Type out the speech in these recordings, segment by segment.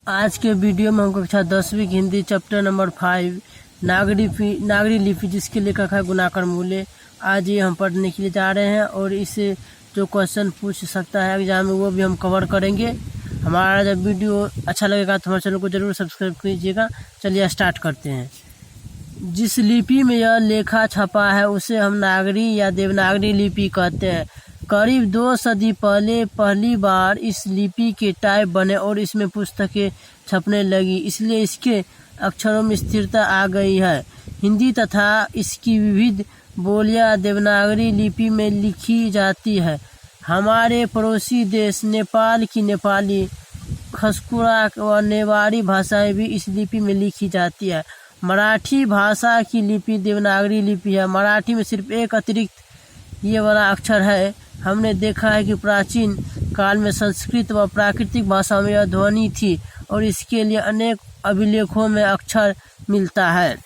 आज के वीडियो में हम कक्षा 10वीं की हिंदी चैप्टर नंबर 5 नागरी लिपि जिसके लेखक है गुणाकर मूले। आज ये हम पढ़ने के लिए जा रहे हैं और इससे जो क्वेश्चन पूछ सकता है एग्जाम में वो भी हम कवर करेंगे। हमारा जब वीडियो अच्छा लगेगा तो हमारे चैनल को जरूर सब्सक्राइब कीजिएगा। चलिए स्टार्ट करते हैं। जिस लिपि में यह लेखा छपा है उसे हम नागरी या देवनागरी लिपि कहते हैं। करीब 2 सदी पहले पहली बार इस लिपि के टाइप बने और इसमें पुस्तकें छपने लगी, इसलिए इसके अक्षरों में स्थिरता आ गई है। हिंदी तथा इसकी विविध बोलियां देवनागरी लिपि में लिखी जाती है। हमारे पड़ोसी देश नेपाल की नेपाली, खसकुरा व नेवारी भाषाएं भी इस लिपि में लिखी जाती है। मराठी भाषा की लिपि देवनागरी लिपि है। मराठी में सिर्फ एक अतिरिक्त ये वाला अक्षर है। हमने देखा है कि प्राचीन काल में संस्कृत व प्राकृतिक भाषा में यह ध्वनि थी और इसके लिए अनेक अभिलेखों में अक्षर मिलता है।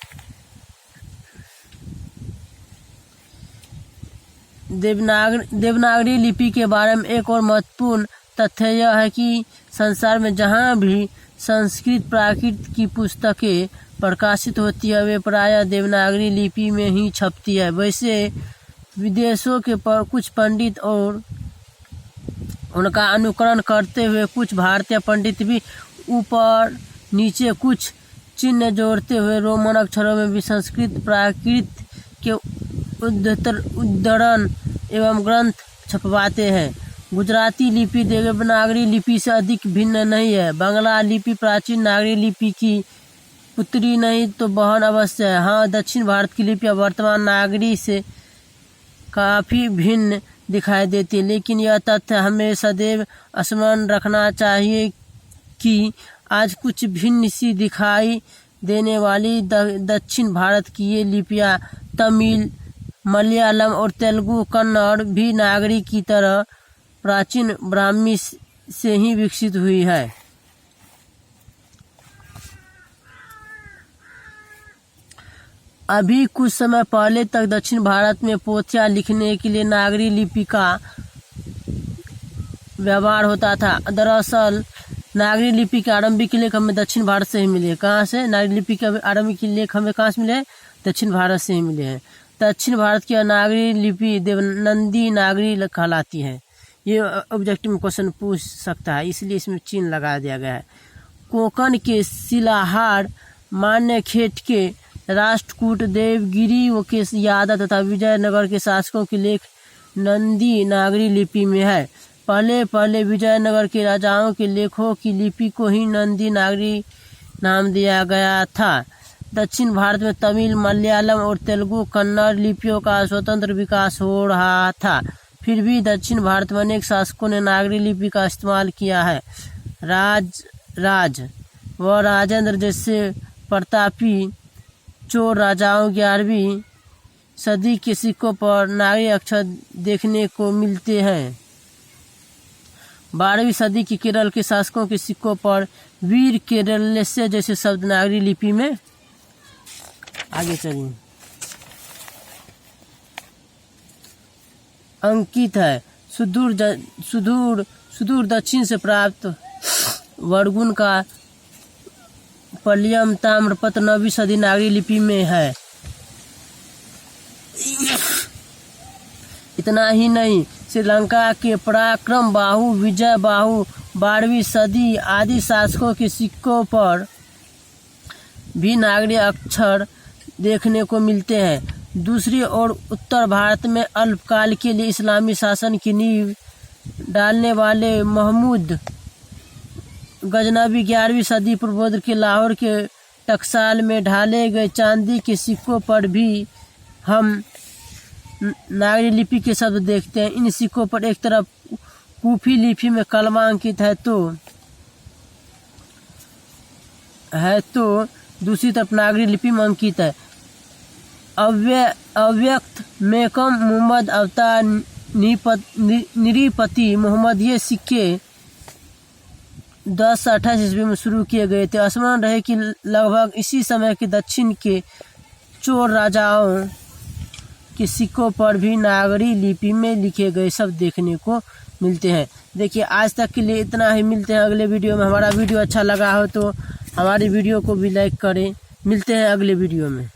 देवनागरी लिपि के बारे में एक और महत्वपूर्ण तथ्य यह है कि संसार में जहाँ भी संस्कृत प्राकृत की पुस्तकें प्रकाशित होती है वे प्रायः देवनागरी लिपि में ही छपती है। वैसे विदेशों के कुछ पंडित और उनका अनुकरण करते हुए कुछ भारतीय पंडित भी ऊपर नीचे कुछ चिन्ह जोड़ते हुए रोमन अक्षरों में भी संस्कृत प्राकृत के उद्धरण एवं ग्रंथ छपवाते हैं। गुजराती लिपि देवनागरी लिपि से अधिक भिन्न नहीं है। बांग्ला लिपि प्राचीन नागरी लिपि की पुत्री नहीं तो बहन अवश्य है। हाँ, दक्षिण भारत की लिपि वर्तमान नागरी से काफ़ी भिन्न दिखाई देती है, लेकिन यह तथ्य हमें सदैव स्मरण रखना चाहिए कि आज कुछ भिन्न सी दिखाई देने वाली दक्षिण भारत की ये लिपियाँ तमिल, मलयालम और तेलुगु, कन्नड़ भी नागरी की तरह प्राचीन ब्राह्मी से ही विकसित हुई है। अभी कुछ समय पहले तक दक्षिण भारत में पोथियाँ लिखने के लिए नागरी लिपि का व्यवहार होता था। दरअसल नागरी लिपि के आरंभिक लेख हमें दक्षिण भारत से ही मिले। कहाँ से? नागरी लिपि के आरंभिक लेख हमें कहाँ से मिले? दक्षिण भारत से ही मिले हैं। दक्षिण भारत की नागरी लिपि देवनंदी नागरी कहलाती है। ये ऑब्जेक्टिव में क्वेश्चन पूछ सकता है, इसलिए इसमें चिन्ह लगा दिया गया है। कोंकण के शिलाहार, मान्यखेट के राष्ट्रकूट, देवगिरी व के यादव तथा विजयनगर के शासकों के लेख नंदी नागरी लिपि में है। पहले विजयनगर के राजाओं के लेखों की लिपि को ही नंदी नागरी नाम दिया गया था। दक्षिण भारत में तमिल, मलयालम और तेलुगु, कन्नड़ लिपियों का स्वतंत्र विकास हो रहा था। फिर भी दक्षिण भारत में अनेक शासकों ने नागरी लिपि का इस्तेमाल किया है। राज व राजेंद्र जैसे प्रतापी चोर राजाओं 11वीं सदी के सिक्कों पर नागरी अक्षर देखने को मिलते हैं। 12वीं सदी के केरल के शासकों के सिक्कों पर वीर केरलेस्य जैसे शब्द नागरी लिपि में आगे चलिए अंकित है। सुदूर दक्षिण से प्राप्त वर्गुण का पल्लियम ताम्रपत्र 9वीं सदी नागरी लिपि में है। इतना ही नहीं, श्रीलंका के पराक्रम बाहु, विजय बाहु 12वीं सदी आदि शासकों के सिक्कों पर भी नागरी अक्षर देखने को मिलते हैं। दूसरी ओर उत्तर भारत में अल्पकाल के लिए इस्लामी शासन की नींव डालने वाले महमूद गजनबी 11वीं सदी पूर्वोत्तर के लाहौर के टकसाल में ढाले गए चांदी के सिक्कों पर भी हम नागरी लिपि के शब्द देखते हैं। इन सिक्कों पर एक तरफ कूफी लिपि में कलमा अंकित है तो दूसरी तरफ नागरी लिपि में अंकित है। अव्यक्त मेकम मोहम्मद अवतार निरीपति मोहम्मद ये सिक्के 1028 ईस्वी में शुरू किए गए थे। स्मरण रहे कि लगभग इसी समय के दक्षिण के चोर राजाओं के सिक्कों पर भी नागरी लिपि में लिखे गए शब्द देखने को मिलते हैं। देखिए आज तक के लिए इतना ही, मिलते हैं अगले वीडियो में। हमारा वीडियो अच्छा लगा हो तो हमारी वीडियो को भी लाइक करें। मिलते हैं अगले वीडियो में।